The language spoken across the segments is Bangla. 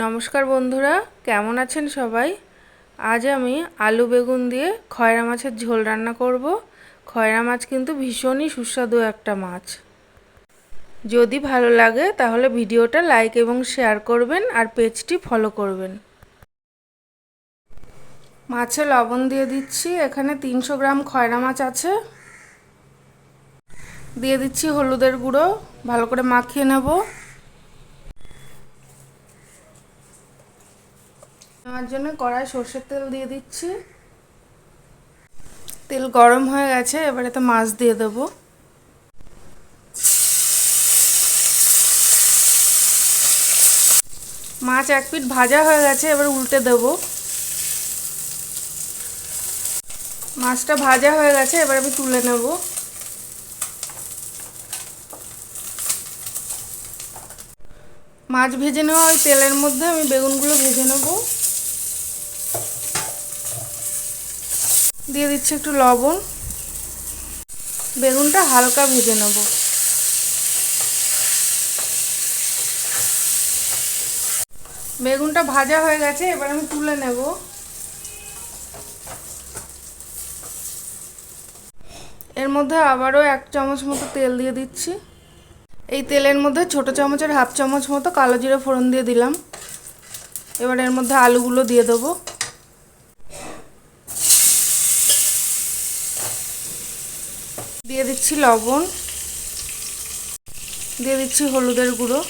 নমস্কার বন্ধুরা, কেমন আছেন সবাই? আজ আমি আলু বেগুন দিয়ে খয়রা মাছের ঝোল রান্না করব। খয়রা মাছ কিন্তু ভীষণই সুস্বাদু একটা মাছ। যদি ভালো লাগে তাহলে ভিডিওটা লাইক এবং শেয়ার করবেন আর পেজটি ফলো করবেন। মাছে লবণ দিয়ে দিচ্ছি। এখানে 300 গ্রাম খয়রা মাছ আছে। দিয়ে দিচ্ছি হলুদের গুঁড়ো, ভালো করে মাখিয়ে নেব। নেওয়ার জন্য কড়াই সরষের তেল দিয়ে দিচ্ছি। তেল গরম হয়ে গেছে, এবারে তো মাছ দিয়ে দেবো। মাছ এক পিঠ ভাজা হয়ে গেছে, এবার উল্টে দেব। মাছটা ভাজা হয়ে গেছে, এবার আমি তুলে নেব। মাছ ভেজে নেওয়া ওই তেলের মধ্যে আমি বেগুনগুলো ভেজে নেব। দিয়ে দিচ্ছি একটু লবণ। বেগুনটা হালকা ভেজে নেব। বেগুনটা ভাজা হয়ে গেছে, এবার আমি তুলে নেব। এর মধ্যে আবারও 1 চামচ মতো তেল দিয়ে দিচ্ছি। এই তেলের মধ্যে ছোট চামচের হাফ চামচ মতো কালো জিরে ফোড়ন দিয়ে দিলাম। এবার এর মধ্যে আলুগুলো দিয়ে দেবো। দিয়ে দিচ্ছি লবণ, দিয়ে দিচ্ছি হলুদের গুঁড়ো।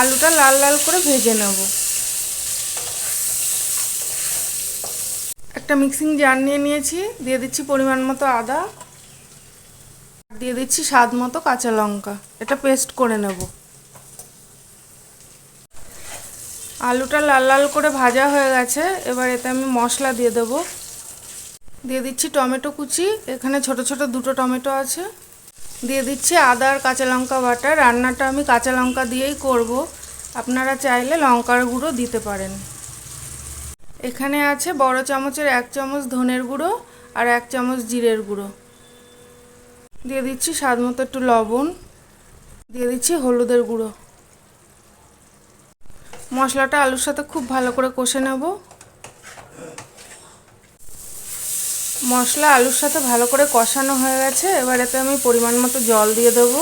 আলুটা লাল লাল করে ভেজে নেব। একটা মিক্সিং জার নিয়ে নিয়েছি, দিয়ে দিচ্ছি পরিমাণ মতো আদা, দিয়ে দিচ্ছি স্বাদ মতো কাঁচা লঙ্কা। এটা পেস্ট করে নেব। আলুটা লাল লাল করে ভাজা হয়ে গেছে, এবার এতে আমি মশলা দিয়ে দেব। দিয়ে দিচ্ছি টমেটো কুচি, এখানে ছোট ছোট 2টো টমেটো আছে। দিয়ে দিচ্ছি আদা আর কাঁচা লঙ্কা বাটা। রান্নাটা আমি কাঁচা লঙ্কা দিয়েই করব, আপনারা চাইলে লঙ্কার গুঁড়ো দিতে পারেন। এখানে আছে বড় চামচের 1 চামচ ধনের গুঁড়ো আর 1 চামচ জিরের গুঁড়ো। দিয়ে দিচ্ছি স্বাদ মতো একটু লবণ, দিয়ে দিচ্ছি হলুদের গুঁড়ো। মশলাটা আলুর সাথে খুব ভালো করে কষে নেব। মশলা আলুর সাথে ভালো করে কষানো হয়ে গেছে, এবার এতে আমি পরিমাণ মতো জল দিয়ে দেবো।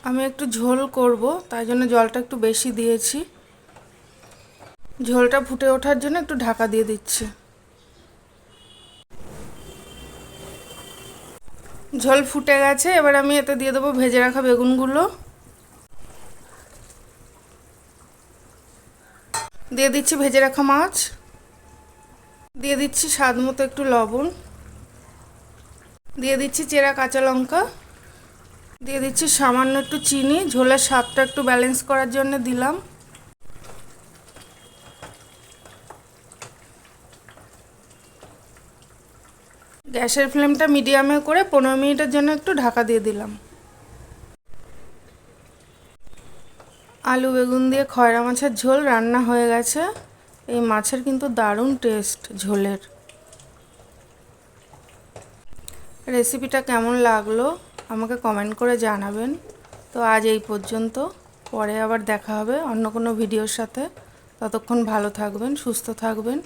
আমি একটু ঝোল করব, তাই জন্য জলটা একটু বেশি দিয়েছি। ঝোলটা ফুটে ওঠার জন্য একটু ঢাকা দিয়ে দিচ্ছি। ঝোল ফুটে গেছে, এবার আমি এতে দিয়ে দেবো ভেজে রাখা বেগুনগুলো। দিয়ে দিচ্ছি ভেজে রাখা মাছ। দিয়ে দিচ্ছি স্বাদ মতো একটু লবণ। দিয়ে দিচ্ছি চেরা কাঁচা লঙ্কা। দিয়ে দিচ্ছি সামান্য একটু চিনি, ঝোলের স্বাদটা একটু ব্যালেন্স করার জন্য দিলাম। গ্যাসের ফ্লেমটা মিডিয়ামে করে 15 মিনিটের জন্য একটু ঢাকা দিয়ে দিলাম। আলু বেগুন দিয়ে খয়রা মাছের ঝোল রান্না হয়ে গেছে। এই মাছের কিন্তু দারুণ টেস্ট ঝোলের। রেসিপিটা কেমন লাগলো আমাকে কমেন্ট করে জানাবেন। তো আজ এই পর্যন্ত, পরে আবার দেখা হবে অন্য কোনো ভিডিওর সাথে। ততক্ষণ ভালো থাকবেন, সুস্থ থাকবেন।